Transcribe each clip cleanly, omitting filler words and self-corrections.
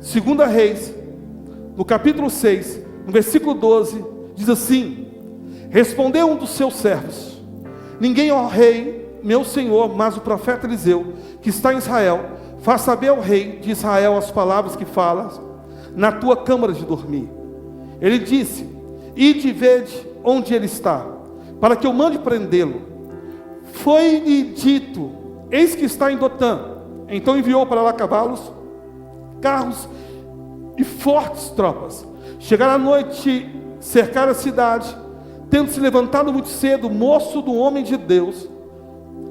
Segunda Reis, no capítulo 6, no versículo 12, diz assim: respondeu um dos seus servos: ninguém, ó rei, meu senhor, mas o profeta Eliseu, que está em Israel, faz saber ao rei de Israel as palavras que falas na tua câmara de dormir. Ele disse: ide e vede onde ele está, para que eu mande prendê-lo. Foi-lhe dito: eis que está em Dotã. Então enviou para lá cavalos, carros e fortes tropas. Chegaram à noite, cercaram a cidade, tendo se levantado muito cedo, o moço do homem de Deus,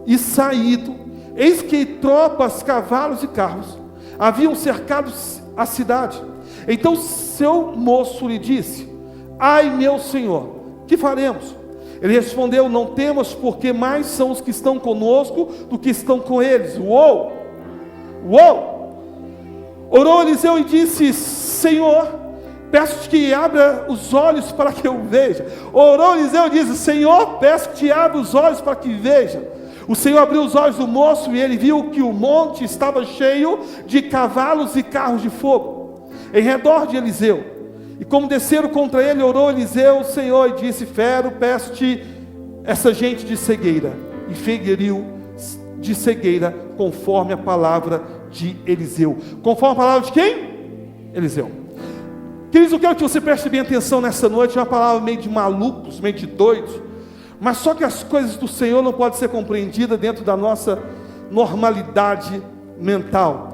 e saído, eis que tropas, cavalos e carros haviam cercado a cidade. Então seu moço lhe disse: ai, meu senhor, que faremos? Ele respondeu: não temas, porque mais são os que estão conosco do que estão com eles. Uou! Uou! Orou Eliseu e disse: Senhor, peço-te que abra os olhos para que eu veja. Orou Eliseu e disse: Senhor, peço que te abra os olhos para que veja. O Senhor abriu os olhos do moço e ele viu que o monte estava cheio de cavalos e carros de fogo em redor de Eliseu. E como desceram contra ele, orou Eliseu, Senhor, e disse: fero, peço-te essa gente de cegueira. E feriu de cegueira, conforme a palavra de Eliseu. Conforme a palavra de quem? Eliseu. Queridos, eu quero que você preste bem atenção nessa noite. É uma palavra meio de malucos, meio de doidos, mas só que as coisas do Senhor não podem ser compreendidas dentro da nossa normalidade mental.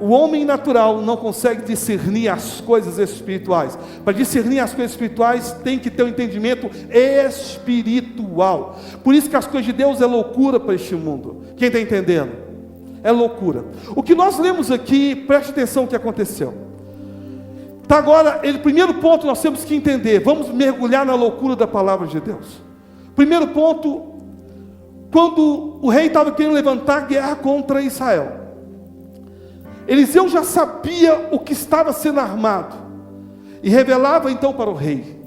O homem natural não consegue discernir as coisas espirituais. Para discernir as coisas espirituais, tem que ter um entendimento espiritual. Por isso que as coisas de Deus é loucura para este mundo. Quem está entendendo? É loucura. O que nós lemos aqui, preste atenção no que aconteceu. Tá, agora, primeiro ponto nós temos que entender. Vamos mergulhar na loucura da palavra de Deus. Primeiro ponto, quando o rei estava querendo levantar guerra contra Israel, Eliseu já sabia o que estava sendo armado, e revelava então para o rei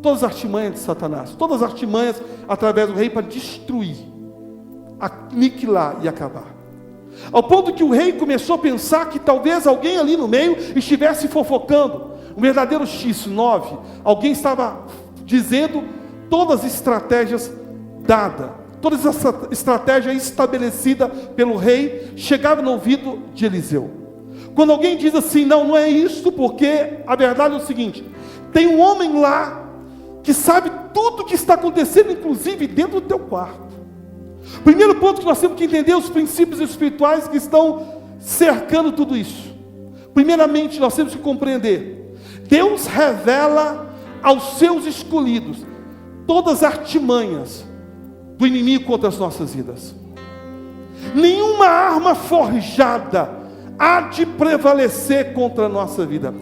todas as artimanhas de Satanás, todas as artimanhas através do rei para destruir, aniquilar e acabar. Ao ponto que o rei começou a pensar que talvez alguém ali no meio estivesse fofocando, um verdadeiro X9, alguém estava dizendo todas as estratégias dadas, toda essa estratégia estabelecida pelo rei, chegava no ouvido de Eliseu. Quando alguém diz assim: não é isso, porque a verdade é o seguinte: tem um homem lá que sabe tudo o que está acontecendo, inclusive dentro do teu quarto. Primeiro ponto que nós temos que entender: os princípios espirituais que estão cercando tudo isso. Primeiramente, nós temos que compreender: Deus revela aos seus escolhidos todas as artimanhas do inimigo contra as nossas vidas. Nenhuma arma forjada há de prevalecer contra a nossa vida.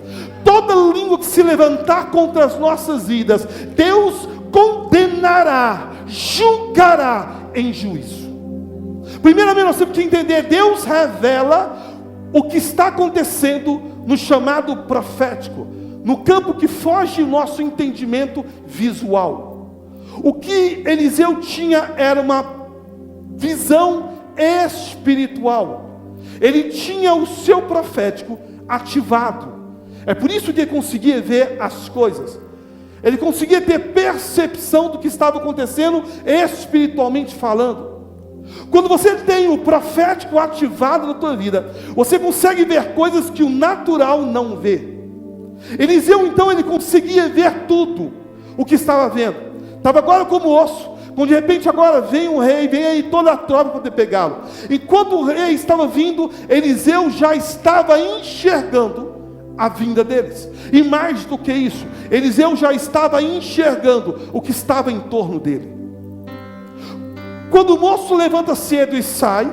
Toda língua que se levantar contra as nossas vidas, Deus condenará, julgará em juízo. Primeiramente nós temos que entender: Deus revela o que está acontecendo no chamado profético, no campo que foge do nosso entendimento visual. O que Eliseu tinha era uma visão espiritual. Ele tinha o seu profético ativado. É por isso que ele conseguia ver as coisas. Ele conseguia ter percepção do que estava acontecendo espiritualmente falando. Quando você tem o profético ativado na tua vida, você consegue ver coisas que o natural não vê. Eliseu então, ele conseguia ver tudo o que estava vendo. Estava agora como osso. Quando de repente agora vem um rei, vem aí toda a tropa para poder pegá-lo. Enquanto o rei estava vindo, Eliseu já estava enxergando a vinda deles. E mais do que isso, Eliseu já estava enxergando o que estava em torno dele. Quando o moço levanta cedo e sai,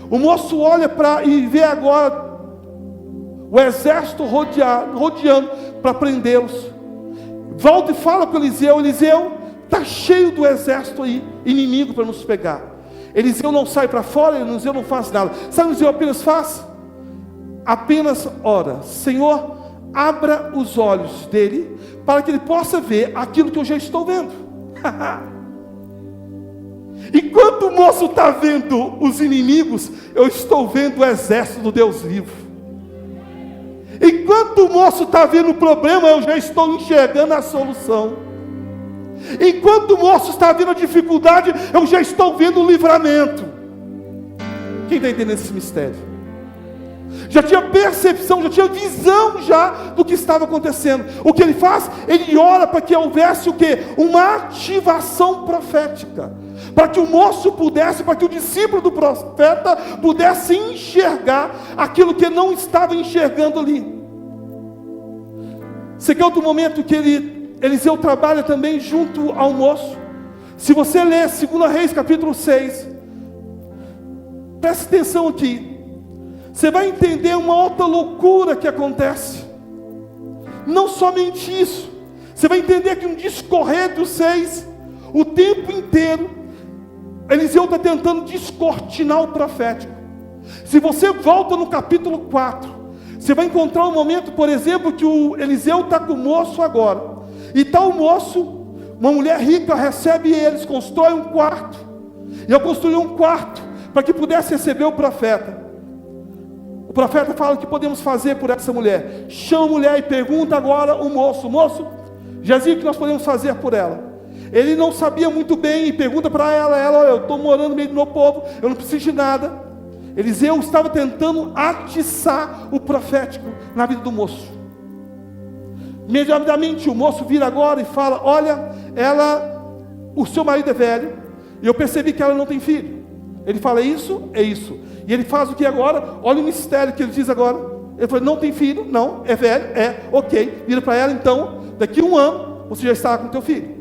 o moço olha e vê agora o exército rodeando para prendê-los. Volta e fala para Eliseu: Eliseu, está cheio do exército aí, inimigo para nos pegar. Eliseu não sai para fora, Eliseu não faz nada. Sabe o que Eliseu apenas faz? Apenas ora: Senhor, abra os olhos dele, para que ele possa ver aquilo que eu já estou vendo. Enquanto o moço está vendo os inimigos, eu estou vendo o exército do Deus vivo. Enquanto o moço está vendo o problema, eu já estou enxergando a solução. Enquanto o moço está vendo a dificuldade, eu já estou vendo o livramento. Quem está entendendo esse mistério? Já tinha percepção, já tinha visão já do que estava acontecendo. O que ele faz? Ele ora para que houvesse o quê? Uma ativação profética. Para que o moço pudesse, para que o discípulo do profeta pudesse enxergar aquilo que não estava enxergando ali. Você quer outro momento que Eliseu trabalha também junto ao moço? Se você ler 2 Reis capítulo 6, preste atenção aqui. Você vai entender uma outra loucura que acontece. Não somente isso. Você vai entender que um discorrer dos 6, o tempo inteiro, Eliseu está tentando descortinar o profético. Se você volta no capítulo 4, você vai encontrar um momento, por exemplo, que o Eliseu está com o moço agora. E está o moço, uma mulher rica recebe eles, constrói um quarto. E ao construir um quarto, para que pudesse receber o profeta, o profeta fala o que podemos fazer por essa mulher. Chama a mulher e pergunta agora o moço: moço, Geazi, o que nós podemos fazer por ela? Ele não sabia muito bem e pergunta para ela: olha, eu estou morando no meio do meu povo, eu não preciso de nada. Eliseu estava tentando atiçar o profético na vida do moço. Imediatamente o moço vira agora e fala: olha, o seu marido é velho, e eu percebi que ela não tem filho. Ele fala: isso, é isso. E ele faz o que agora? Olha o mistério que ele diz agora. Ele falou: não tem filho, não, é velho, ok. Vira para ela: então, daqui a 1 ano, você já está com teu filho.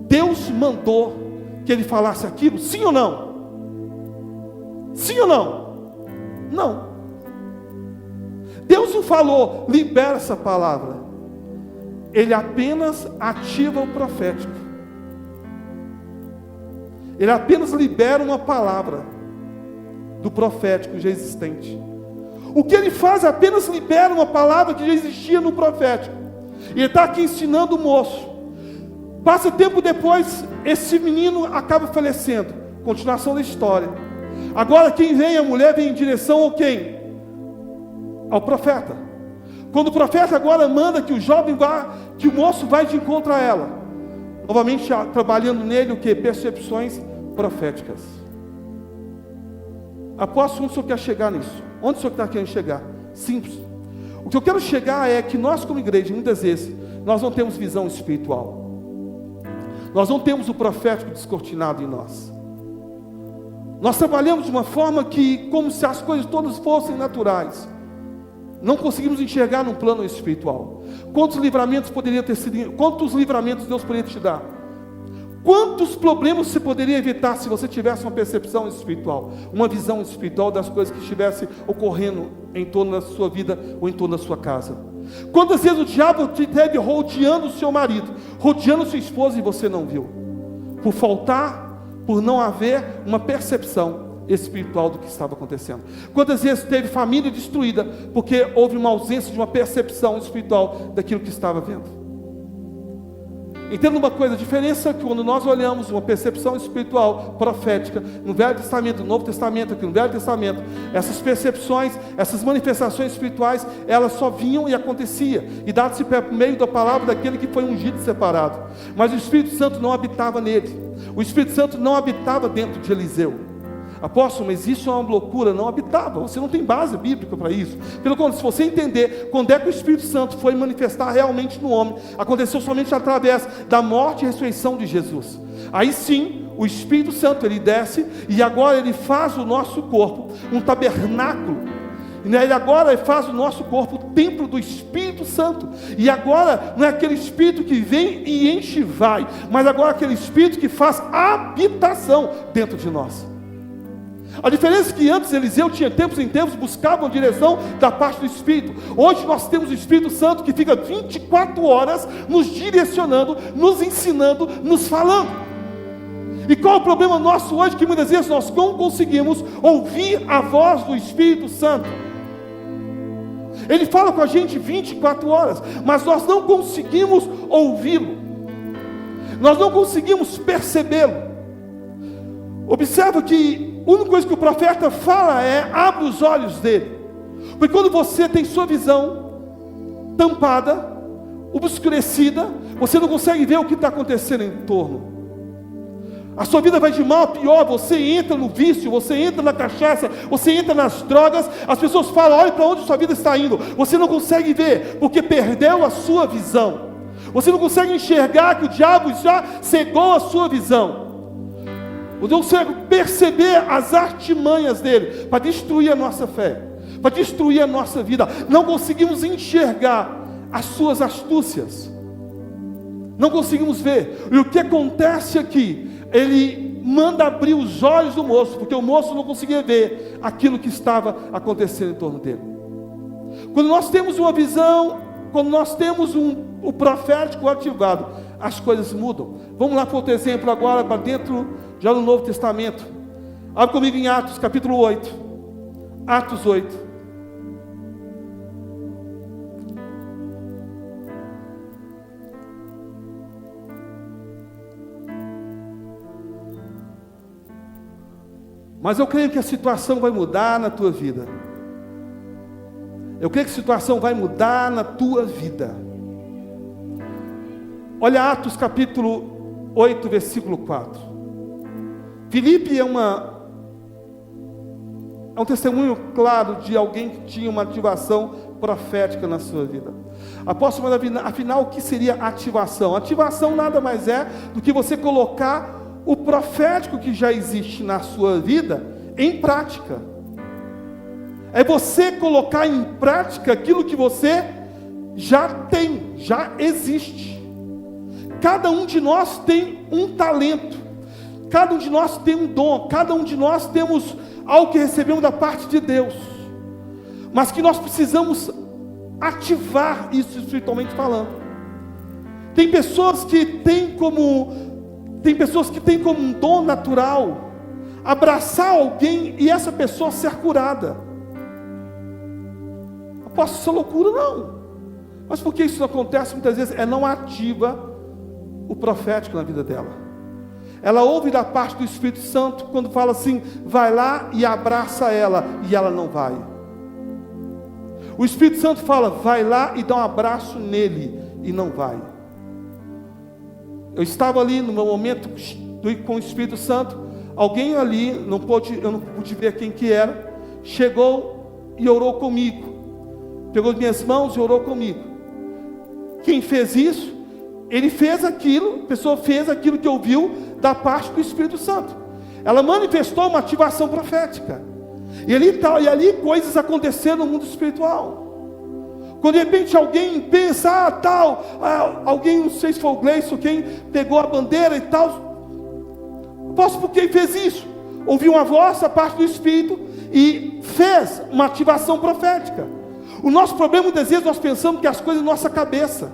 Deus mandou que ele falasse aquilo, sim ou não? Sim ou não? Não. Deus não falou: libera essa palavra. Ele apenas ativa o profético. Ele apenas libera uma palavra do profético já existente. O que ele faz é apenas libera uma palavra que já existia no profético. E ele está aqui ensinando o moço. Passa tempo depois, esse menino acaba falecendo. Continuação da história. Agora quem vem, a mulher vem em direção ao quem? Ao profeta. Quando o profeta agora manda que o jovem vá, que o moço vai de encontro a ela. Novamente trabalhando nele o que? Percepções proféticas. Apóstolo, onde o senhor quer chegar nisso? Onde o senhor está querendo chegar? Simples. O que eu quero chegar é que nós como igreja, muitas vezes, nós não temos visão espiritual. Nós não temos o profético descortinado em nós. Nós trabalhamos de uma forma que, como se as coisas todas fossem naturais. Não conseguimos enxergar num plano espiritual. Quantos livramentos poderiam ter sido? Quantos livramentos Deus poderia te dar? Quantos problemas você poderia evitar se você tivesse uma percepção espiritual, uma visão espiritual das coisas que estivessem ocorrendo em torno da sua vida ou em torno da sua casa? Quantas vezes o diabo te teve rodeando o seu marido, rodeando sua esposa e você não viu? Por não haver uma percepção espiritual do que estava acontecendo. Quantas vezes teve família destruída porque houve uma ausência de uma percepção espiritual daquilo que estava vendo? Entenda uma coisa: a diferença é que quando nós olhamos uma percepção espiritual profética no Velho Testamento, no Novo Testamento, aqui no Velho Testamento, essas percepções, essas manifestações espirituais, elas só vinham e acontecia, e dado-se por meio da palavra daquele que foi ungido e separado. Mas o Espírito Santo não habitava nele. O Espírito Santo não habitava dentro de Eliseu. Apóstolo, mas isso é uma loucura. Não habitava, você não tem base bíblica para isso. Pelo contrário, se você entender quando é que o Espírito Santo foi manifestar realmente no homem, aconteceu somente através da morte e ressurreição de Jesus. Aí sim, o Espírito Santo, ele desce, e agora ele faz o nosso corpo um tabernáculo. Ele agora faz o nosso corpo o templo do Espírito Santo. E agora não é aquele Espírito que vem e enche e vai, mas agora aquele Espírito que faz habitação dentro de nós. A diferença é que antes Eliseu tinha tempos em tempos, buscava uma direção da parte do Espírito. Hoje nós temos o Espírito Santo que fica 24 horas nos direcionando, nos ensinando, nos falando. E qual é o problema nosso hoje? Que muitas vezes nós não conseguimos ouvir a voz do Espírito Santo. Ele fala com a gente 24 horas, mas nós não conseguimos ouvi-lo. Nós não conseguimos percebê-lo. Observa que a única coisa que o profeta fala é: abre os olhos dele. Porque quando você tem sua visão tampada, obscurecida, você não consegue ver o que está acontecendo em torno. A sua vida vai de mal a pior. Você entra no vício, você entra na cachaça, você entra nas drogas. As pessoas falam: olha para onde sua vida está indo. Você não consegue ver, porque perdeu a sua visão. Você não consegue enxergar que o diabo já cegou a sua visão. Você não consegue perceber as artimanhas dele para destruir a nossa fé, para destruir a nossa vida. Não conseguimos enxergar as suas astúcias. Não conseguimos ver. E o que acontece aqui? Ele manda abrir os olhos do moço, porque o moço não conseguia ver aquilo que estava acontecendo em torno dele. Quando nós temos uma visão, quando nós temos o profético ativado, as coisas mudam. Vamos lá para outro exemplo agora, para dentro, já no Novo Testamento. Abre comigo em Atos, capítulo 8. Atos 8. Mas eu creio que a situação vai mudar na tua vida. Eu creio que a situação vai mudar na tua vida. Olha Atos capítulo 8, versículo 4. Filipe é um testemunho claro de alguém que tinha uma ativação profética na sua vida. Apóstolo, afinal, o que seria ativação? Ativação nada mais é do que você colocar o profético que já existe na sua vida em prática. É você colocar em prática aquilo que você já tem, já existe. Cada um de nós tem um talento, cada um de nós tem um dom, cada um de nós temos algo que recebemos da parte de Deus, mas que nós precisamos ativar isso espiritualmente falando. Tem pessoas que têm como um dom natural abraçar alguém e essa pessoa ser curada. Apóstolo, isso é loucura? Não. Mas por que isso acontece muitas vezes? Não ativa o profético na vida dela. Ela ouve da parte do Espírito Santo quando fala assim: vai lá e abraça ela, e ela não vai. O Espírito Santo fala: vai lá e dá um abraço nele, e não vai. Eu estava ali no meu momento com o Espírito Santo. Alguém ali, eu não pude ver quem que era, chegou e orou comigo. Pegou minhas mãos e orou comigo. Quem fez isso? Ele fez aquilo, a pessoa fez aquilo que ouviu da parte do Espírito Santo. Ela manifestou uma ativação profética. E ali coisas aconteceram no mundo espiritual. Quando de repente alguém pensa, alguém, não sei se foi o Gleison, quem pegou a bandeira e tal. Por que fez isso? Ouviu uma voz da parte do Espírito e fez uma ativação profética. O nosso problema, muitas vezes, nós pensamos que as coisas na nossa cabeça.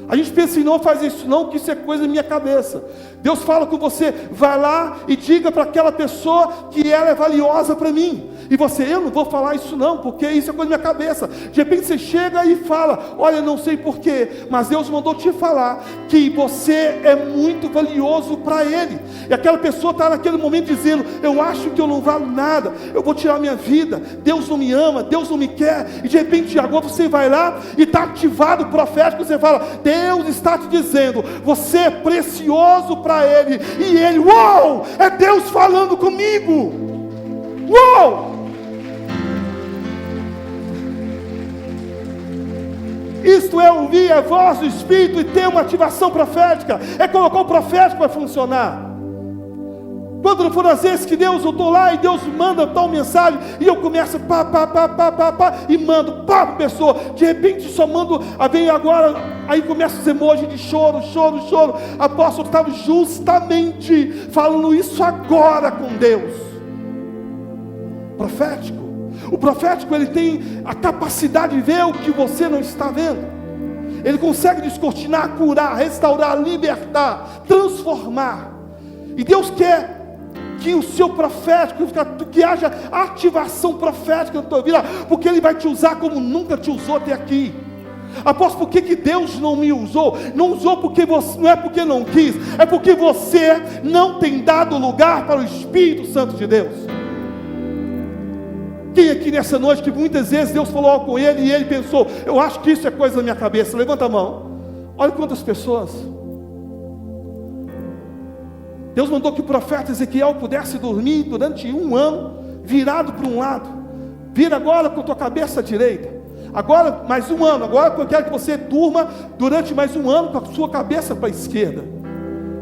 A gente pensa assim: não faz isso não, que isso é coisa da minha cabeça. Deus fala com você: vai lá e diga para aquela pessoa que ela é valiosa para mim. E você: eu não vou falar isso não, porque isso é coisa da minha cabeça. De repente você chega e fala: olha, não sei porquê, mas Deus mandou te falar que você é muito valioso para Ele. E aquela pessoa está naquele momento dizendo: eu acho que eu não valo nada, eu vou tirar minha vida, Deus não me ama, Deus não me quer. E de repente agora você vai lá e está ativado o profético. Você fala: Deus está te dizendo, você é precioso para Ele. E Ele: uau, é Deus falando comigo. Uau! Isto é ouvir a voz do Espírito e ter uma ativação profética. É colocar o profético para funcionar. Quando não foram as vezes que Deus, eu estou lá e Deus manda tal mensagem, e eu começo e mando para a pessoa. De repente só mando, vem agora, aí começa os emojis de choro. Apóstolo, estava justamente falando isso agora com Deus. Profético. O profético, ele tem a capacidade de ver o que você não está vendo. Ele consegue descortinar, curar, restaurar, libertar, transformar. E Deus quer que o seu profético, que haja ativação profética na tua vida, porque Ele vai te usar como nunca te usou até aqui. Apóstolo, por que Deus não me usou? Não usou porque você, não é porque não quis, é porque você não tem dado lugar para o Espírito Santo de Deus. Quem aqui nessa noite, que muitas vezes Deus falou algo com ele, e ele pensou, eu acho que isso é coisa da minha cabeça? Levanta a mão. Olha quantas pessoas. Deus mandou que o profeta Ezequiel pudesse dormir durante 1 ano, virado para um lado. Vira agora com a tua cabeça direita. Agora mais 1 ano. Agora eu quero que você durma durante mais 1 ano com a sua cabeça para a esquerda.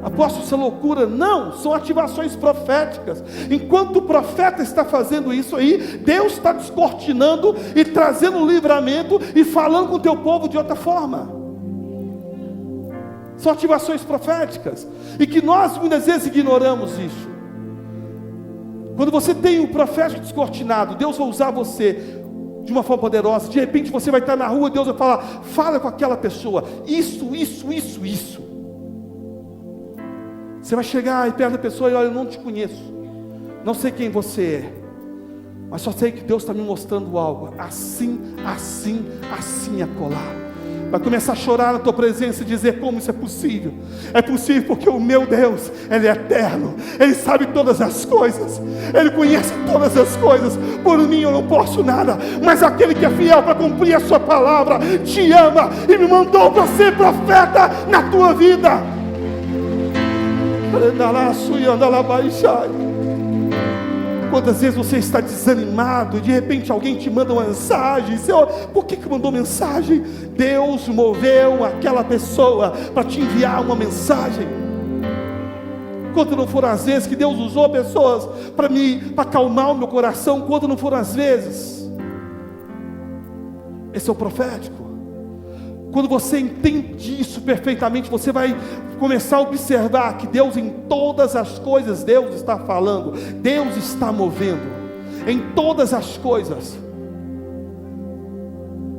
Apóstolo, isso é loucura? Não, são ativações proféticas. Enquanto o profeta está fazendo isso aí, Deus está descortinando e trazendo livramento e falando com o teu povo de outra forma. São ativações proféticas, e que nós muitas vezes ignoramos isso. Quando você tem o profético descortinado, Deus vai usar você de uma forma poderosa. De repente você vai estar na rua, Deus vai falar, fala com aquela pessoa, isso. Você vai chegar aí perto da pessoa e olha, eu não te conheço, não sei quem você é, mas só sei que Deus está me mostrando algo, assim acolá. Vai começar a chorar na tua presença e dizer, como isso é possível? É possível porque o meu Deus, Ele é eterno, Ele sabe todas as coisas, Ele conhece todas as coisas. Por mim eu não posso nada, mas aquele que é fiel para cumprir a sua palavra, te ama e me mandou para ser profeta na tua vida. Quantas vezes você está desanimado e de repente alguém te manda uma mensagem, você olha, por que mandou mensagem? Deus moveu aquela pessoa para te enviar uma mensagem. Quanto não foram as vezes que Deus usou pessoas para acalmar o meu coração, quanto não foram as vezes. Esse é o profético. Quando você entende isso perfeitamente, você vai começar a observar que Deus em todas as coisas, Deus está falando, Deus está movendo, em todas as coisas.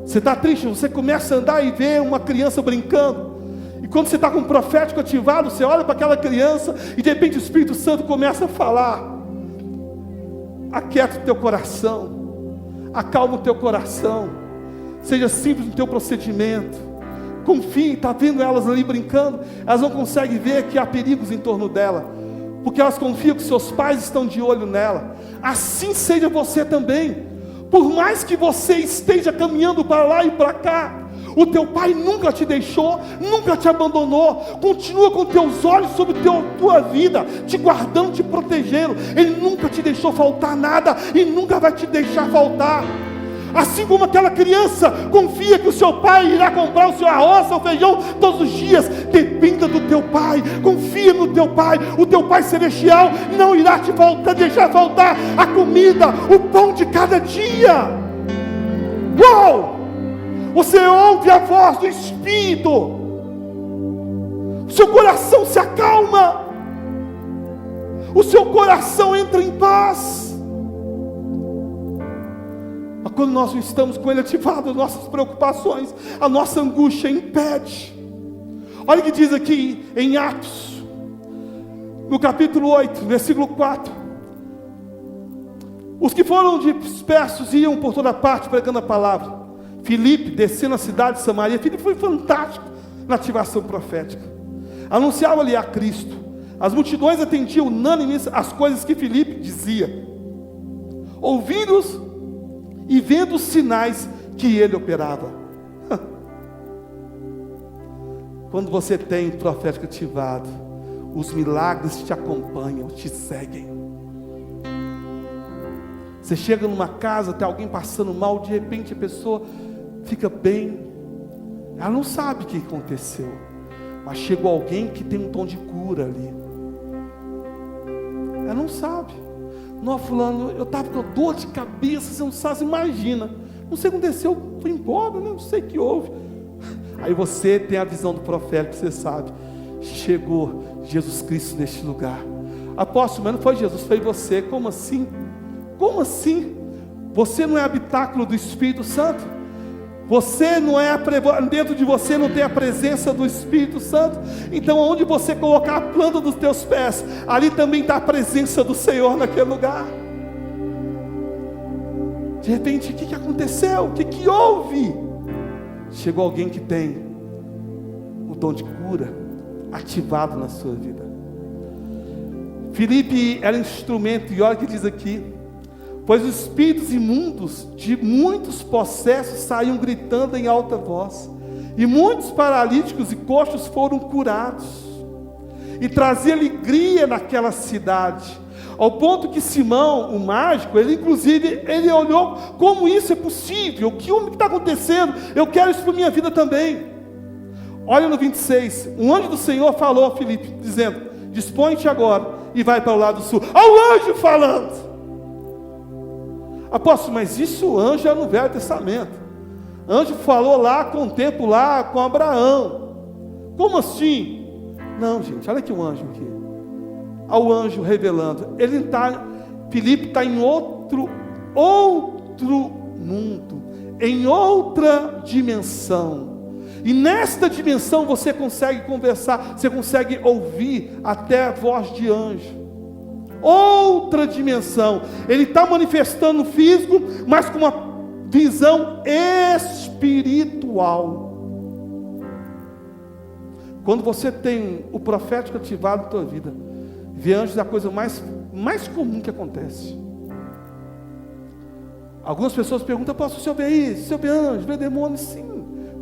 Você está triste, você começa a andar e ver uma criança brincando, e quando você está com o profético ativado, você olha para aquela criança, e de repente o Espírito Santo começa a falar, aquieta o teu coração, acalma o teu coração, seja simples no teu procedimento, confie. Está vendo elas ali brincando, elas não conseguem ver que há perigos em torno dela, porque elas confiam que seus pais estão de olho nela. Assim seja você também. Por mais que você esteja caminhando para lá e para cá, o teu pai nunca te deixou, nunca te abandonou. Continua com teus olhos sobre tua vida, te guardando, te protegendo. Ele nunca te deixou faltar nada e nunca vai te deixar faltar. Assim como aquela criança confia que o seu pai irá comprar o seu arroz, seu feijão todos os dias, dependa do teu pai, confia no teu pai. O teu pai celestial não irá te deixar faltar a comida, o pão de cada dia. Uau! Você ouve a voz do Espírito, o seu coração se acalma, o seu coração entra em paz. Mas quando nós não estamos com Ele ativado, nossas preocupações, a nossa angústia impede. Olha o que diz aqui em Atos, no capítulo 8, versículo 4. Os que foram dispersos iam por toda parte pregando a palavra. Filipe, descendo a cidade de Samaria, Filipe foi fantástico na ativação profética. Anunciava-lhe a Cristo. As multidões atendiam unânimes as coisas que Filipe dizia, ouvindo-os e vendo os sinais que ele operava. Quando você tem o profético ativado, os milagres te acompanham, te seguem. Você chega numa casa, tem alguém passando mal, de repente a pessoa fica bem. Ela não sabe o que aconteceu, mas chegou alguém que tem um tom de cura ali. Ela não sabe. Não, fulano, eu estava com dor de cabeça, você não sabe, você imagina. Não sei o que aconteceu, fui embora, não sei o que houve. Aí você tem a visão do profeta, você sabe. Chegou Jesus Cristo neste lugar. Apóstolo, mas não foi Jesus, foi você. Como assim? Como assim? Você não é habitáculo do Espírito Santo? Você não é, dentro de você não tem a presença do Espírito Santo? Então onde você colocar a planta dos teus pés, ali também está a presença do Senhor naquele lugar. De repente, o que aconteceu? O que houve? Chegou alguém que tem o dom de cura ativado na sua vida. Filipe era instrumento, e olha o que diz aqui: Pois os espíritos imundos de muitos possessos saíam gritando em alta voz, e muitos paralíticos e coxos foram curados, e trazia alegria naquela cidade, ao ponto que Simão, o mágico, ele olhou como isso é possível, o que está acontecendo, eu quero isso para a minha vida também. Olha no 26, um anjo do Senhor falou a Filipe, dizendo: dispõe-te agora e vai para o lado sul. Olha o anjo falando. Apóstolo, mas isso o anjo é no Velho Testamento. Anjo falou lá com o tempo lá com Abraão. Como assim? Não, gente, olha aqui o anjo aqui. Olha o anjo revelando. Filipe está em outro mundo, em outra dimensão. E nesta dimensão você consegue conversar, você consegue ouvir até a voz de anjo. Outra dimensão. Ele está manifestando no físico, mas com uma visão espiritual. Quando você tem o profético ativado na tua vida, ver anjos é a coisa mais comum que acontece. Algumas pessoas perguntam: posso o senhor ver isso? O senhor vê anjo, vê demônio? Sim,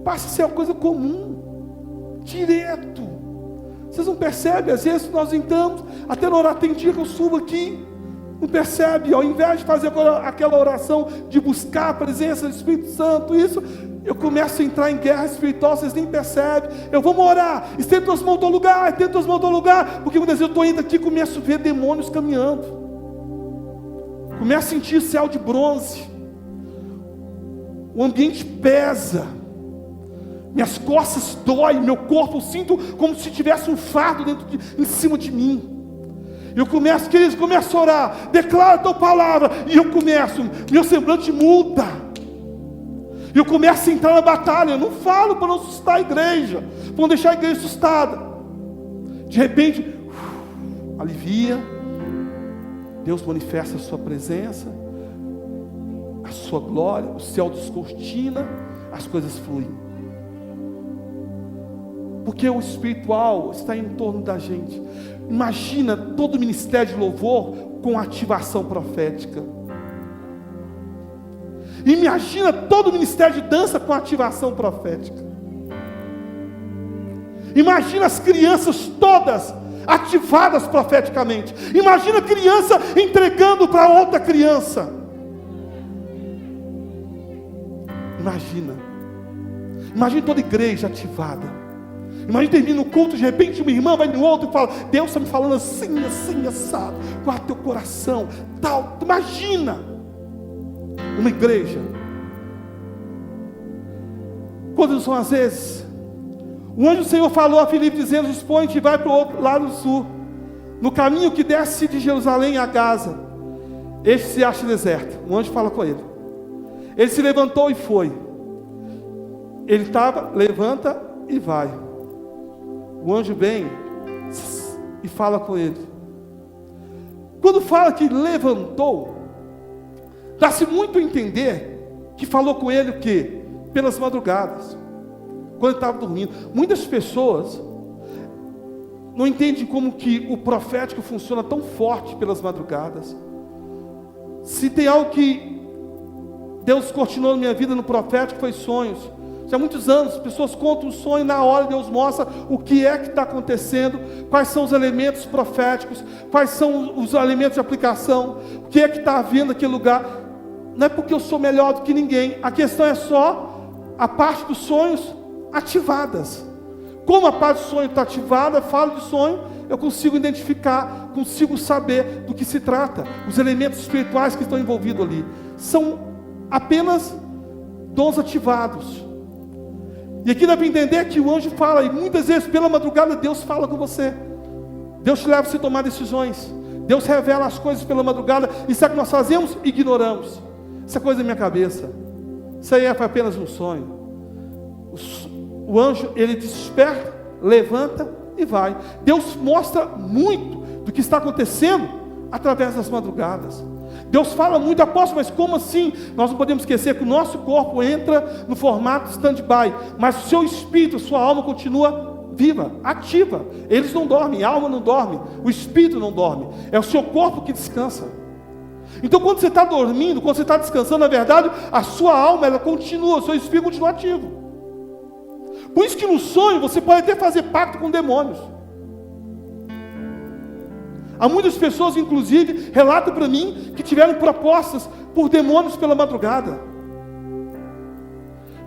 passa a ser uma coisa comum, direto. Vocês não percebem? Às vezes nós entramos, até na oração, tem dia que eu subo aqui, não percebe? Ao invés de fazer aquela oração de buscar a presença do Espírito Santo, isso, eu começo a entrar em guerra espiritual, vocês nem percebem. Eu vou orar, estende tuas mãos no lugar, porque muitas vezes eu estou indo aqui e começo a ver demônios caminhando, começo a sentir céu de bronze, o ambiente pesa, minhas costas doem, meu corpo, eu sinto como se tivesse um fardo em cima de mim. Eu começo, queridos, começo a orar, declaro a tua palavra, e eu começo, meu semblante muda, eu começo a entrar na batalha. Eu não falo para não assustar a igreja, para não deixar a igreja assustada. De repente, alivia, Deus manifesta a sua presença, a sua glória, o céu descortina, as coisas fluem. Porque o espiritual está em torno da gente. Imagina todo o ministério de louvor com ativação profética. Imagina todo o ministério de dança com ativação profética. Imagina as crianças todas ativadas profeticamente. Imagina a criança entregando para outra criança. Imagina toda a igreja ativada. Imagina termina o culto, de repente uma irmã vai no outro e fala: Deus está me falando assim, assado, guarda teu coração, tal. Imagina uma igreja. Quantas são as vezes o anjo do Senhor falou a Filipe dizendo: dispõe-te e vai para o outro lado do sul, no caminho que desce de Jerusalém a Gaza, este se acha deserto. O anjo fala com ele. Ele se levantou e foi. Ele estava, levanta e vai. O anjo vem e fala com ele. Quando fala que levantou, dá-se muito a entender que falou com ele o quê? Pelas madrugadas, quando ele estava dormindo. Muitas pessoas não entendem como que o profético funciona tão forte pelas madrugadas. Se tem algo que Deus continuou na minha vida no profético, foi sonhos. Já há muitos anos, as pessoas contam um sonho, na hora Deus mostra o que é que está acontecendo, quais são os elementos proféticos, quais são os elementos de aplicação, o que é que está havendo naquele lugar. Não é porque eu sou melhor do que ninguém, a questão é só a parte dos sonhos ativadas. Como a parte do sonho está ativada, falo de sonho, eu consigo identificar, consigo saber do que se trata. Os elementos espirituais que estão envolvidos ali são apenas dons ativados. E aqui dá para entender que o anjo fala, e muitas vezes pela madrugada Deus fala com você. Deus te leva a você tomar decisões. Deus revela as coisas pela madrugada. E sabe o que nós fazemos? Ignoramos. Essa coisa é minha cabeça. Isso aí foi apenas um sonho. O anjo, ele desperta, levanta e vai. Deus mostra muito do que está acontecendo através das madrugadas. Deus fala muito, apóstolo, mas como assim? Nós não podemos esquecer que o nosso corpo entra no formato stand-by, mas o seu espírito, a sua alma continua viva, ativa. Eles não dormem, a alma não dorme, o espírito não dorme, é o seu corpo que descansa. Então quando você está dormindo, quando você está descansando, na verdade, a sua alma, ela continua, o seu espírito continua ativo. Por isso que no sonho, você pode até fazer pacto com demônios. Há muitas pessoas, inclusive, relatam para mim, que tiveram propostas por demônios pela madrugada.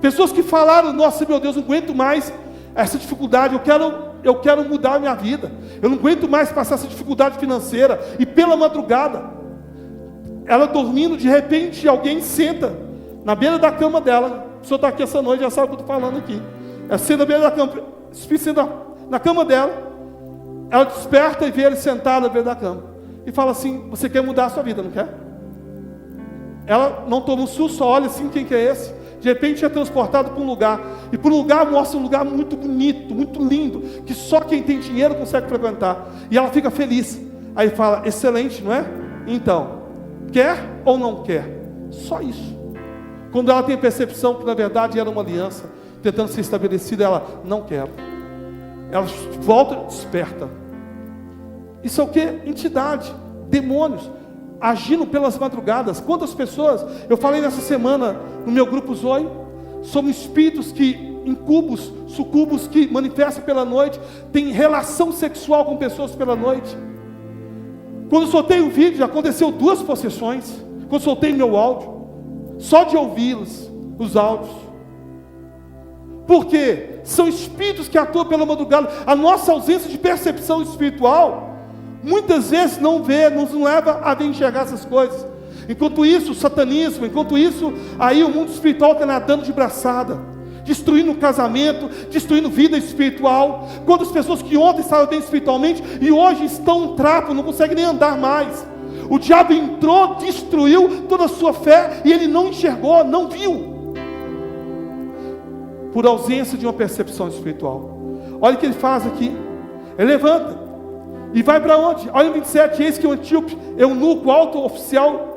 Pessoas que falaram, nossa, meu Deus, não aguento mais essa dificuldade, eu quero mudar a minha vida. Eu não aguento mais passar essa dificuldade financeira. E pela madrugada, ela dormindo, de repente, alguém senta na beira da cama dela. O senhor está aqui essa noite, já sabe o que eu estou falando aqui. Ela senta na beira da cama, senta na cama dela. Ela desperta e vê ele sentado na beira da cama. E fala assim, você quer mudar a sua vida, não quer? Ela não toma um susto, só olha assim, quem que é esse? De repente é transportado para um lugar. E para um lugar mostra um lugar muito bonito, muito lindo, que só quem tem dinheiro consegue frequentar. E ela fica feliz. Aí fala, excelente, não é? Então, quer ou não quer? Só isso. Quando ela tem a percepção que na verdade era uma aliança, tentando ser estabelecida, ela, não quero. Ela volta e desperta. Isso é o que? Entidade, demônios, agindo pelas madrugadas. Quantas pessoas, eu falei nessa semana no meu grupo Zoe, somos espíritos que, incubos, sucubos, que manifestam pela noite, têm relação sexual com pessoas pela noite. Quando eu soltei o vídeo, já aconteceu 2 possessões, quando eu soltei meu áudio, só de ouvi-los, os áudios. Por quê? São espíritos que atuam pela madrugada. A nossa ausência de percepção espiritual muitas vezes não nos leva a ver enxergar essas coisas. Enquanto isso, o satanismo, enquanto isso, aí o mundo espiritual está nadando de braçada, destruindo o casamento, destruindo vida espiritual. Quantas pessoas que ontem estavam bem espiritualmente e hoje estão um trapo, não conseguem nem andar mais. O diabo entrou, destruiu toda a sua fé e ele não enxergou, não viu, por ausência de uma percepção espiritual. Olha o que ele faz aqui. Ele levanta e vai para onde? Olha o 27, eis que o etíope, eunuco alto oficial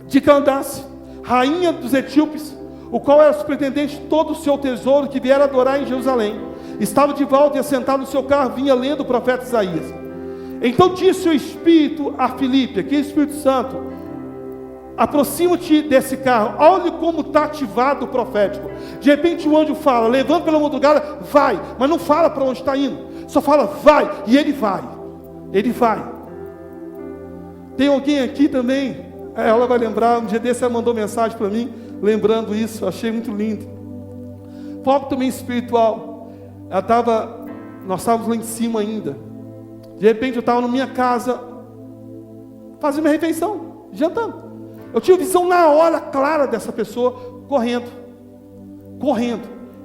de Candace, rainha dos etíopes, o qual era superintendente de todo o seu tesouro, que viera adorar em Jerusalém, estava de volta e assentado no seu carro, vinha lendo o profeta Isaías. Então disse o Espírito a Filipe, aqui é o Espírito Santo, aproxima-te desse carro, olha como está ativado o profético. De repente o anjo fala, levanta pela madrugada, vai, mas não fala para onde está indo, só fala vai, e ele vai. Tem alguém aqui também, ela vai lembrar, um dia desse ela mandou mensagem para mim, lembrando isso, achei muito lindo. Foco também espiritual. Nós estávamos lá em cima ainda, de repente eu estava na minha casa, fazendo minha refeição, jantando. Eu tinha visão na hora clara dessa pessoa correndo.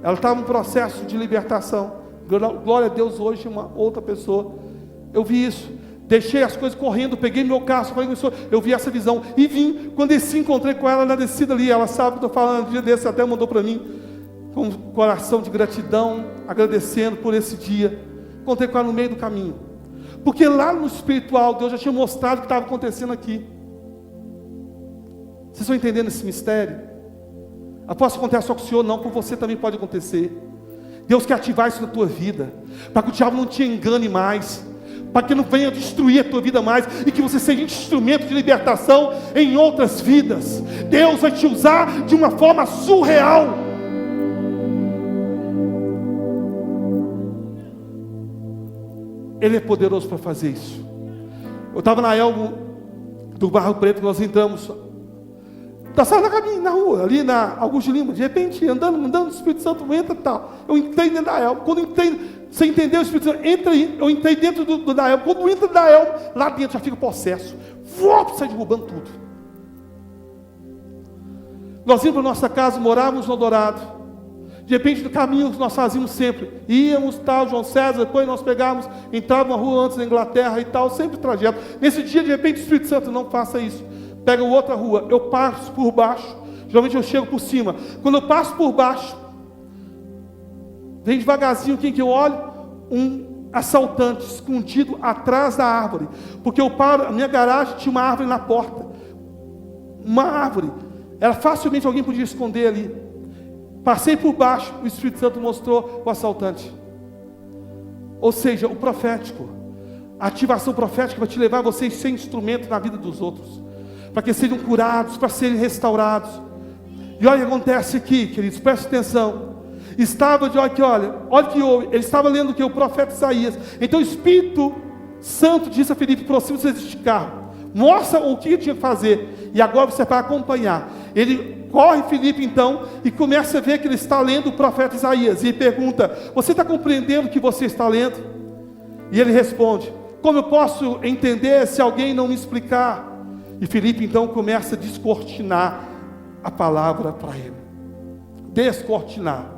Ela estava em processo de libertação. Glória a Deus, hoje uma outra pessoa. Eu vi isso. Deixei as coisas correndo, peguei meu carro, eu vi essa visão. E vim, quando desci, encontrei com ela na descida ali. Ela sabe o que eu estou falando, um dia desse até mandou para mim, com um coração de gratidão, agradecendo por esse dia. Encontrei com ela no meio do caminho. Porque lá no espiritual, Deus já tinha mostrado o que estava acontecendo aqui. Vocês estão entendendo esse mistério? Apóstolo, acontece só com o Senhor, não, com você também pode acontecer. Deus quer ativar isso na tua vida, para que o diabo não te engane mais, para que não venha destruir a tua vida mais, e que você seja instrumento de libertação em outras vidas. Deus vai te usar de uma forma surreal. Ele é poderoso para fazer isso. Eu estava na Elmo do Barro Preto, nós entramos, saindo na caminho, na rua, ali na Augusto Lima, de repente, andando, o Espírito Santo entra e tal. Eu entrei dentro da Elmo. Quando eu entrei, você entendeu? O Espírito Santo entra aí, eu entrei dentro da Elmo. Quando entra da Elmo, lá dentro já fica possesso. Sai derrubando tudo. Nós íamos para nossa casa, morávamos no Eldorado. De repente, no caminho que nós fazíamos sempre, íamos, tal, João César, depois nós pegávamos, entrávamos uma rua antes da Inglaterra e tal, sempre trajeto. Nesse dia, de repente, o Espírito Santo, não faça isso. Pega outra rua, eu passo por baixo, geralmente eu chego por cima. Quando eu passo por baixo, vem devagarzinho, quem que eu olho? Um assaltante escondido atrás da árvore, porque eu paro, a minha garagem tinha uma árvore na porta, uma árvore, facilmente alguém podia esconder ali. Passei por baixo, o Espírito Santo mostrou o assaltante. Ou seja, o profético. A ativação profética vai te levar a vocês ser instrumento na vida dos outros, para que sejam curados, para serem restaurados. E olha o que acontece aqui, queridos, preste atenção. Olha que ele estava lendo o profeta Isaías. Então o Espírito Santo disse a Filipe: aproxima-se deste carro, mostra o que ele tinha que fazer, e agora você vai acompanhar. Ele corre, Filipe, então, e começa a ver que ele está lendo o profeta Isaías, e pergunta: você está compreendendo o que você está lendo? E ele responde: como eu posso entender se alguém não me explicar? E Filipe então começa a descortinar a palavra para ele. Descortinar.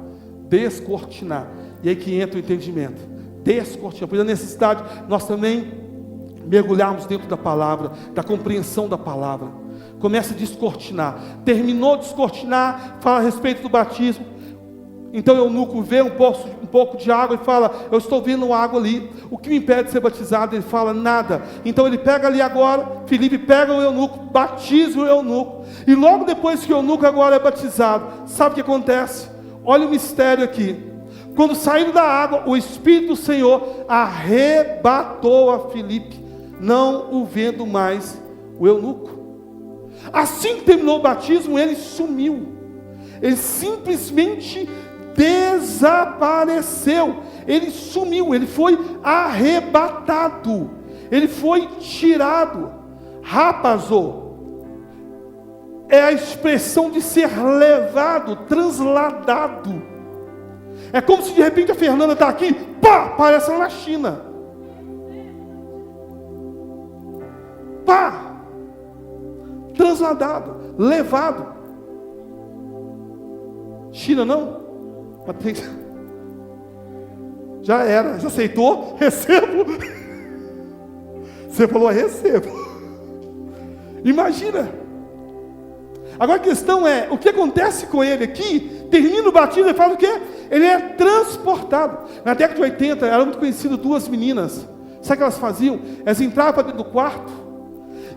E aí que entra o entendimento. Descortinar. Por isso a necessidade nós também mergulharmos dentro da palavra, da compreensão da palavra. Começa a descortinar. Terminou de descortinar, fala a respeito do batismo. Então o eunuco vê um pouco de água e fala: eu estou vendo água ali, o que me impede de ser batizado? Ele fala: nada. Então ele pega ali agora, Filipe pega o eunuco, batiza o eunuco, e logo depois que o eunuco agora é batizado, sabe o que acontece? Olha o mistério aqui. Quando saindo da água, o Espírito do Senhor arrebatou a Filipe, não o vendo mais o eunuco. Assim que terminou o batismo, ele sumiu. Ele simplesmente desapareceu. Ele sumiu, ele foi arrebatado, ele foi tirado. Rapazou é a expressão de ser levado, transladado. É como se de repente a Fernanda está aqui, pá, aparece na China. Pá, transladado, levado. China não? Mas tem... Já era, já aceitou? Recebo. Você falou: recebo. Imagina. Agora a questão é, o que acontece com ele aqui? Termina o batismo e faz o quê? Ele é transportado. Na década de 80, era muito conhecido duas meninas. Sabe o que elas faziam? Elas entravam para dentro do quarto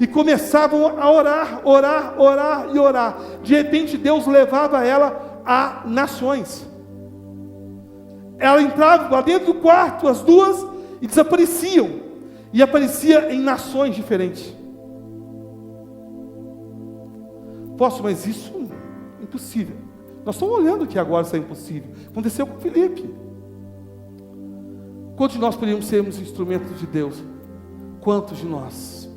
e começavam a orar. De repente Deus levava ela a nações. Ela entrava lá dentro do quarto, as duas, e desapareciam. E aparecia em nações diferentes. Mas isso é impossível. Nós estamos olhando que agora isso é impossível. Aconteceu com Filipe. Quantos de nós poderíamos sermos instrumentos de Deus? Quantos de nós?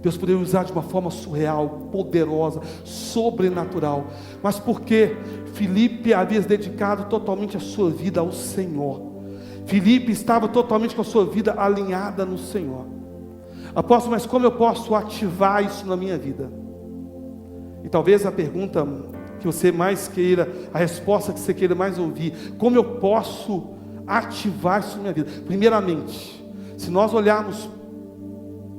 Deus poderia usar de uma forma surreal, poderosa, sobrenatural. Mas porque Filipe havia dedicado totalmente a sua vida ao Senhor. Filipe estava totalmente com a sua vida alinhada no Senhor. Apóstolo, mas como eu posso ativar isso na minha vida? E talvez a pergunta que você mais queira, a resposta que você queira mais ouvir: como eu posso ativar isso na minha vida? Primeiramente, se nós olharmos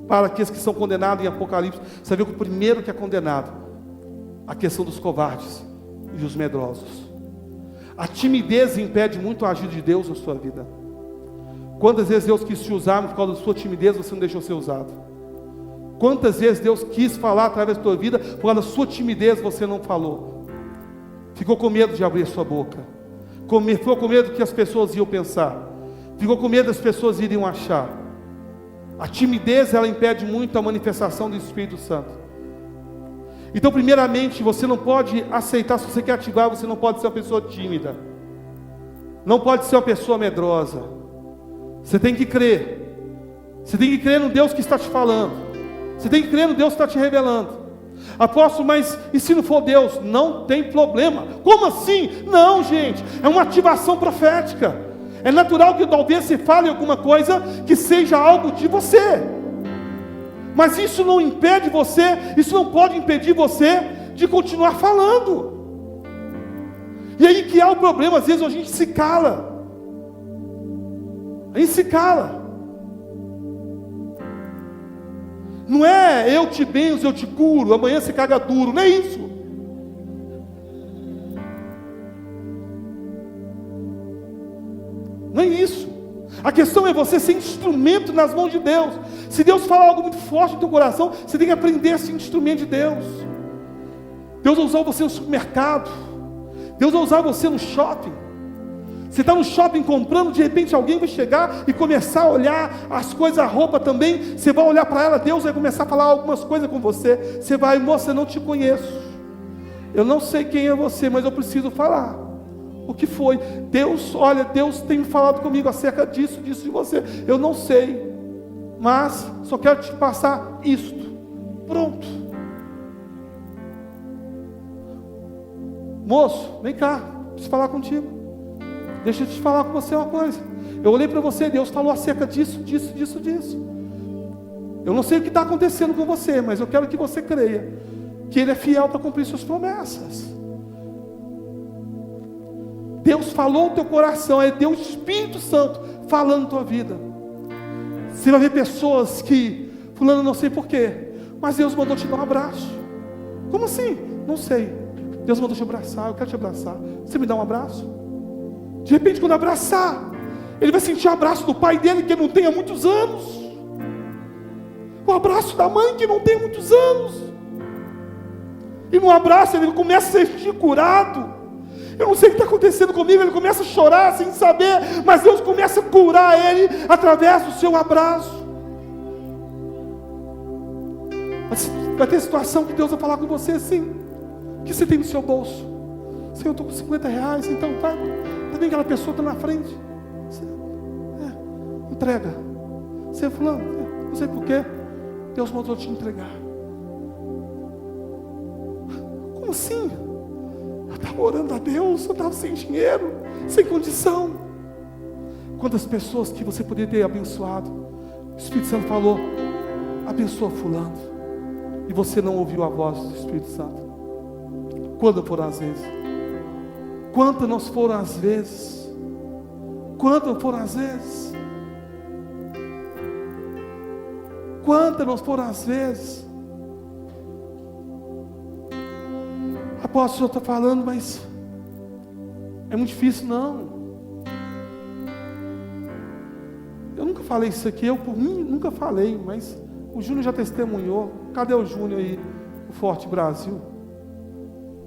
para aqueles que são condenados em Apocalipse, você vê que o primeiro que é condenado, a questão dos covardes e os medrosos. A timidez impede muito a agir de Deus na sua vida. Quantas vezes Deus quis te usar, por causa da sua timidez você não deixou ser usado? Quantas vezes Deus quis falar através da tua vida, por causa da sua timidez você não falou? Ficou com medo de abrir a sua boca, ficou com medo do que as pessoas iam pensar, ficou com medo das pessoas iriam achar. A timidez, ela impede muito a manifestação do Espírito Santo. Então, primeiramente, você não pode aceitar, se você quer ativar, você não pode ser uma pessoa tímida, não pode ser uma pessoa medrosa. Você tem que crer no Deus que está te falando. Você tem que crer no Deus que está te revelando. Apóstolo, mas e se não for Deus? Não tem problema. Como assim? Não, gente, é uma ativação profética. É natural que talvez você fale alguma coisa que seja algo de você, mas isso não impede você, isso não pode impedir você de continuar falando. E aí que há o problema, às vezes a gente se cala. Não é eu te benzo, eu te curo, amanhã você caga duro, não é isso. Não é isso. A questão é você ser instrumento nas mãos de Deus. Se Deus falar algo muito forte no teu coração, você tem que aprender a ser instrumento de Deus. Deus vai usar você no supermercado, Deus vai usar você no shopping. Você está no shopping comprando, de repente alguém vai chegar e começar a olhar as coisas, a roupa também. Você vai olhar para ela, Deus vai começar a falar algumas coisas com você. Você vai, moça, eu não te conheço. Eu não sei quem é você, mas eu preciso falar. O que foi? Deus, olha, Deus tem falado comigo acerca disso de você. Eu não sei, mas só quero te passar isto. Pronto. Moço, vem cá, preciso falar contigo. Deixa eu te falar com você uma coisa. Eu olhei para você, Deus falou acerca disso. Eu não sei o que está acontecendo com você, mas eu quero que você creia que Ele é fiel para cumprir suas promessas. Deus falou no teu coração, é Deus, Espírito Santo, falando na tua vida. Você vai ver pessoas que, fulano, não sei porquê, mas Deus mandou te dar um abraço. Como assim? Não sei. Deus mandou te abraçar, eu quero te abraçar. Você me dá um abraço? De repente, quando abraçar, ele vai sentir o abraço do pai dele, que não tem há muitos anos. O abraço da mãe, que não tem há muitos anos. E no abraço, ele começa a se sentir curado. Eu não sei o que está acontecendo comigo, ele começa a chorar sem saber, mas Deus começa a curar ele através do seu abraço. Vai ter situação que Deus vai falar com você assim: o que você tem no seu bolso? Senhor, eu estou com 50 reais, então vai. Também aquela pessoa está na frente. Entrega. Você fulano, não sei porquê, Deus mandou te entregar. Como assim? Eu estava orando a Deus, eu estava sem dinheiro, sem condição. Quantas pessoas que você poderia ter abençoado, o Espírito Santo falou: abençoa fulano, e você não ouviu a voz do Espírito Santo. Quando foram as vezes? Quantas não foram as vezes? Quantas foram as vezes? Quantas não foram as vezes? Apóstolo, o senhor está falando, mas é muito difícil. Não. Eu nunca falei isso aqui, eu por mim nunca falei, mas o Júnior já testemunhou. Cadê o Júnior aí? O Forte Brasil.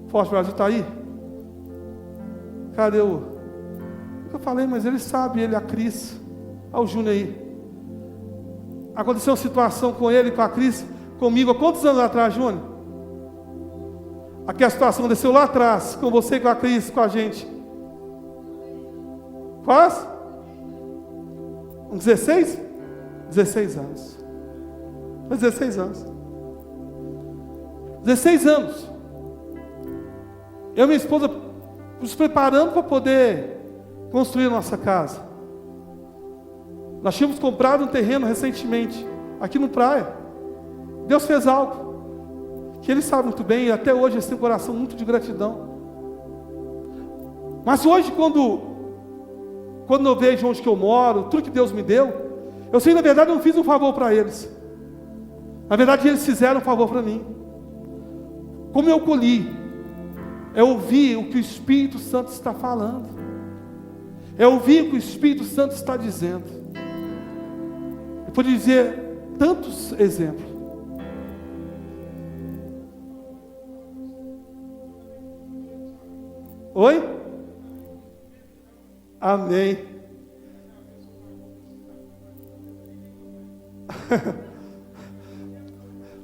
O Forte Brasil está aí? Cadê o... Nunca falei, mas ele sabe, ele, a Cris. Olha o Júnior aí. Aconteceu uma situação com ele, com a Cris, comigo, há quantos anos atrás, Júnior? Aqui a situação aconteceu lá atrás, com você e com a Cris, com a gente. Quase? Uns 16? 16 anos. 16 anos. 16 anos. Eu e minha esposa nos preparando para poder construir a nossa casa. Nós tínhamos comprado um terreno recentemente, aqui no Praia. Deus fez algo que Ele sabe muito bem, e até hoje eles têm um coração muito de gratidão. Mas hoje, quando eu vejo onde que eu moro, tudo que Deus me deu, eu sei, na verdade, eu não fiz um favor para eles. Na verdade, eles fizeram um favor para mim. Como eu colhi, é ouvir o que o Espírito Santo está falando, é ouvir o que o Espírito Santo está dizendo. Eu poderia dizer tantos exemplos. Oi? Amém.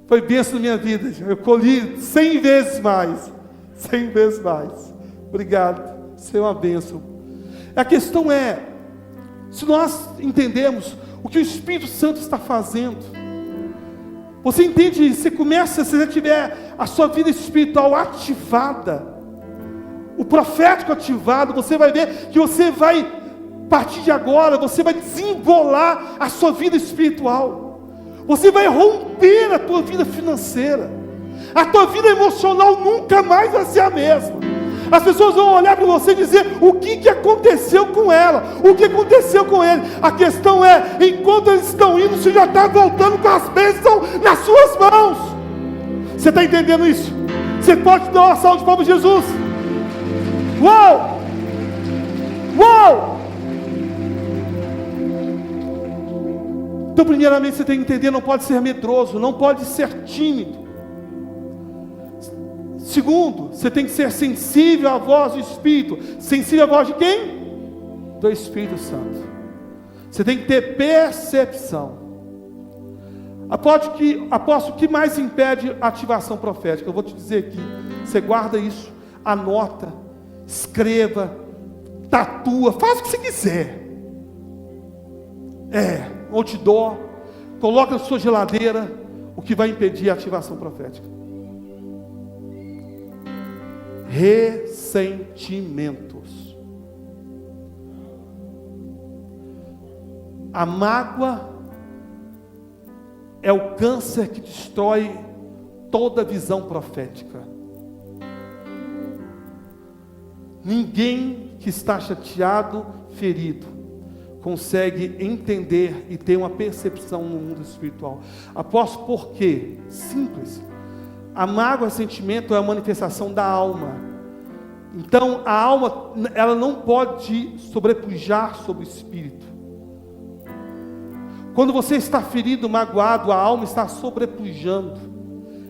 Foi bênção na minha vida. Eu colhi 100 vezes mais. 100 vezes mais. Obrigado. Isso é uma bênção. A questão é, se nós entendemos o que o Espírito Santo está fazendo, você entende, você começa, se você tiver a sua vida espiritual ativada, o profético ativado, você vai ver que você vai, a partir de agora, você vai desembolar a sua vida espiritual. Você vai romper a tua vida financeira. A tua vida emocional nunca mais vai ser a mesma. As pessoas vão olhar para você e dizer: o que aconteceu com ela? O que aconteceu com ele? A questão é, enquanto eles estão indo, você já está voltando com as bênçãos nas suas mãos. Você está entendendo isso? Você pode dar uma salva de palmas a Jesus. Uau! Uau! Então, primeiramente, você tem que entender, não pode ser medroso, não pode ser tímido. Segundo, você tem que ser sensível à voz do Espírito. Sensível à voz de quem? do Espírito Santo. Você tem que ter percepção. Aposto, o que mais impede a ativação profética? Eu vou te dizer aqui. Você guarda isso, anota, escreva, tatua, faz o que você quiser. Outdoor, coloca na sua geladeira o que vai impedir a ativação profética. Ressentimentos. A mágoa é o câncer que destrói toda visão profética. Ninguém que está chateado, ferido, consegue entender e ter uma percepção no mundo espiritual. Após por quê? Simples. A mágoa, sentimento é a manifestação da alma. Então a alma, ela não pode sobrepujar sobre o espírito. Quando você está ferido, magoado, a alma está sobrepujando.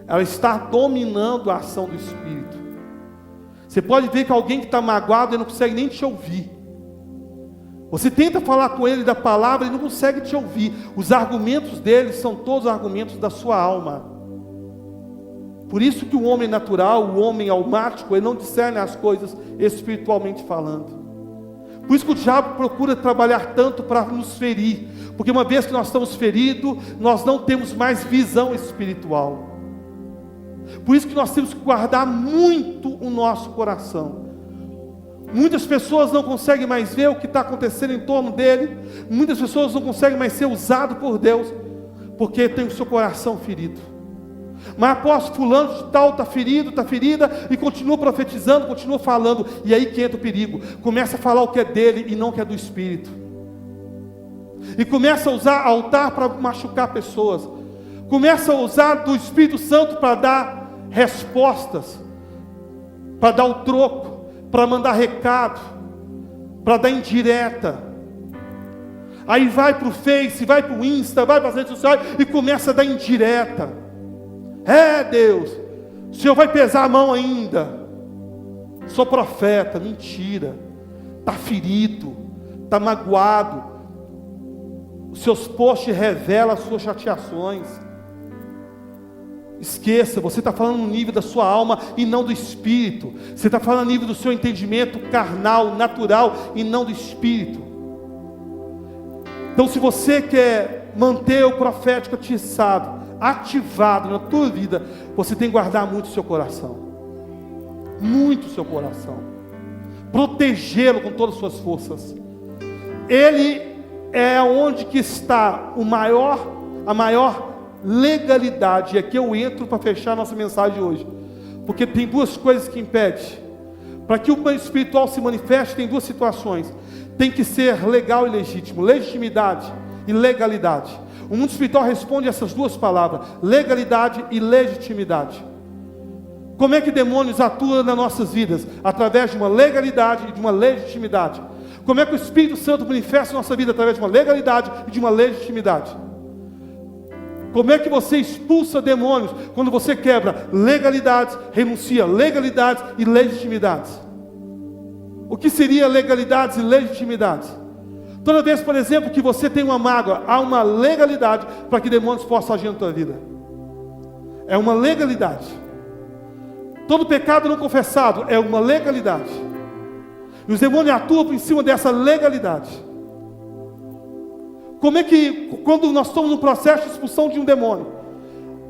Ela está dominando a ação do espírito. Você pode ver que alguém que está magoado, ele não consegue nem te ouvir. Você tenta falar com ele da palavra, ele não consegue te ouvir. Os argumentos dele são todos argumentos da sua alma. Por isso que o homem natural, o homem almático, ele não discerne as coisas espiritualmente falando. Por isso que o diabo procura trabalhar tanto para nos ferir. Porque uma vez que nós estamos feridos, nós não temos mais visão espiritual. Por isso que nós temos que guardar muito o nosso coração. Muitas pessoas não conseguem mais ver o que está acontecendo em torno dele. Muitas pessoas não conseguem mais ser usado por Deus, porque tem o seu coração ferido. Mas apóstolo fulano de tal está ferido, está ferida, e continua profetizando, continua falando, e aí que entra o perigo. Começa a falar o que é dele e não o que é do Espírito. E começa a usar altar para machucar pessoas. Começa a usar do Espírito Santo para dar respostas, para dar o troco, para mandar recado, para dar indireta. Aí vai para o Face, vai para o Insta, vai para as redes sociais e começa a dar indireta. Deus, o Senhor vai pesar a mão ainda. Sou profeta, mentira. Está ferido, está magoado. Os seus posts revelam as suas chateações. Esqueça, você está falando no nível da sua alma e não do espírito. Você está falando no nível do seu entendimento carnal, natural e não do espírito. Então, se você quer manter o profético atiçado, ativado na tua vida, você tem que guardar muito o seu coração. Muito o seu coração. Protegê-lo com todas as suas forças. Ele é onde que está a maior legalidade. E aqui eu entro para fechar a nossa mensagem de hoje. Porque tem duas coisas que impedem. Para que o mundo espiritual se manifeste, tem duas situações. Tem que ser legal e legítimo. Legitimidade e legalidade. O mundo espiritual responde a essas duas palavras: legalidade e legitimidade. Como é que demônios atuam nas nossas vidas? Através de uma legalidade e de uma legitimidade. Como é que o Espírito Santo manifesta a nossa vida? Através de uma legalidade e de uma legitimidade. Como é que você expulsa demônios? Quando você quebra legalidades, renuncia legalidades e legitimidades. O que seria legalidades e legitimidades? Toda vez, por exemplo, que você tem uma mágoa, há uma legalidade para que demônios possam agir na tua vida. É uma legalidade. Todo pecado não confessado é uma legalidade. E os demônios atuam em cima dessa legalidade. Como é que, quando nós estamos no processo de expulsão de um demônio,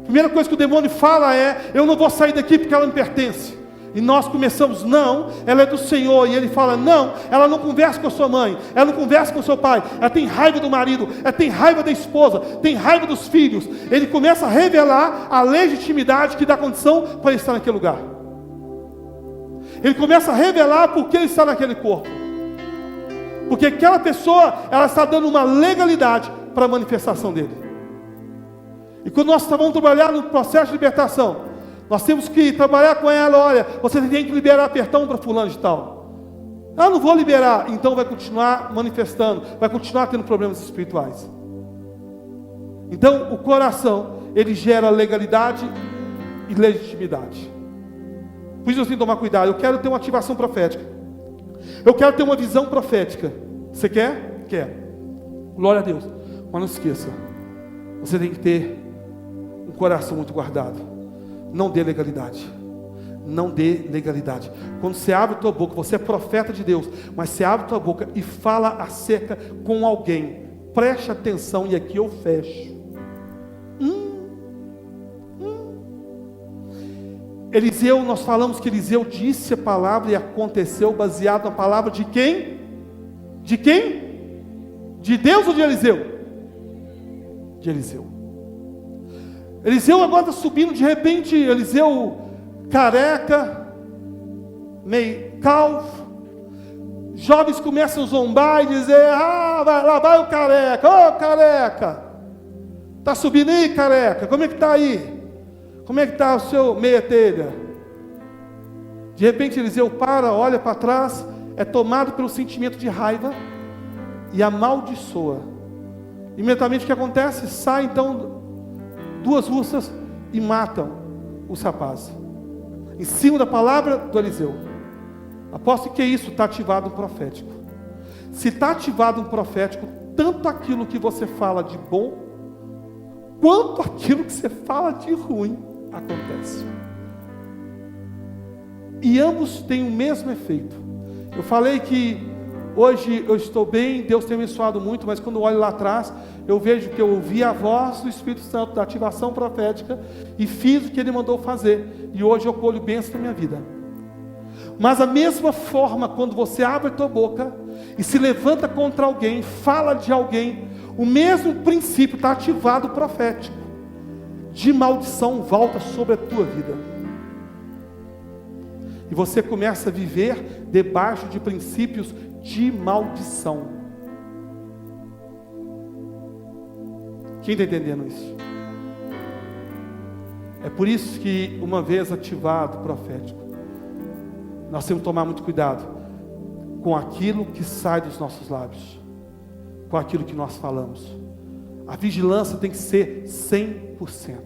a primeira coisa que o demônio fala é: eu não vou sair daqui porque ela me pertence. E nós começamos: não, ela é do Senhor. E ele fala: não, ela não conversa com a sua mãe, ela não conversa com o seu pai, ela tem raiva do marido, ela tem raiva da esposa, tem raiva dos filhos. Ele começa a revelar a legitimidade que dá condição para ele estar naquele lugar. Ele começa a revelar por que ele está naquele corpo. Porque aquela pessoa, ela está dando uma legalidade para a manifestação dele. E quando nós vamos trabalhar no processo de libertação, nós temos que trabalhar com ela: olha, você tem que liberar perdão para fulano de tal. Eu não vou liberar, então vai continuar manifestando, vai continuar tendo problemas espirituais. Então o coração, ele gera legalidade e legitimidade. Por isso eu tenho que tomar cuidado. Eu quero ter uma ativação profética, eu quero ter uma visão profética, Você quer? Quer. Glória a Deus. Mas não esqueça, você tem que ter um coração muito guardado. Não dê legalidade. Não dê legalidade. Quando você abre a tua boca, você é profeta de Deus, mas você abre a tua boca e fala acerca com alguém. Preste atenção, e aqui eu fecho. Eliseu, nós falamos que Eliseu disse a palavra e aconteceu baseado na palavra de quem? De quem? De Deus ou de Eliseu? De Eliseu. Eliseu agora está subindo, de repente, Eliseu careca, meio calvo. Jovens começam a zombar e dizer: lá vai o careca, careca, está subindo aí, careca, como é que está aí? Como é que está o seu meia telha? De repente Eliseu para, olha para trás, é tomado pelo sentimento de raiva e amaldiçoa. Imediatamente o que acontece? Sai então 2 ursas e matam os rapazes, em cima da palavra do Eliseu. Aposto que isso está ativado um profético. Se está ativado um profético, tanto aquilo que você fala de bom, quanto aquilo que você fala de ruim, acontece. E ambos têm o mesmo efeito. Eu falei que hoje eu estou bem, Deus tem me abençoado muito, mas quando eu olho lá atrás, eu vejo que eu ouvi a voz do Espírito Santo, da ativação profética, e fiz o que Ele mandou fazer, e hoje eu colho bênção na minha vida. Mas a mesma forma, quando você abre a tua boca, e se levanta contra alguém, fala de alguém, o mesmo princípio está ativado profético, de maldição volta sobre a tua vida, e você começa a viver debaixo de princípios de maldição. Quem está entendendo isso? É por isso que, uma vez ativado o profético, nós temos que tomar muito cuidado com aquilo que sai dos nossos lábios, com aquilo que nós falamos. A vigilância tem que ser 100%.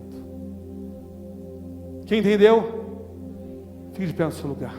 Quem entendeu? Fique de pé no seu lugar.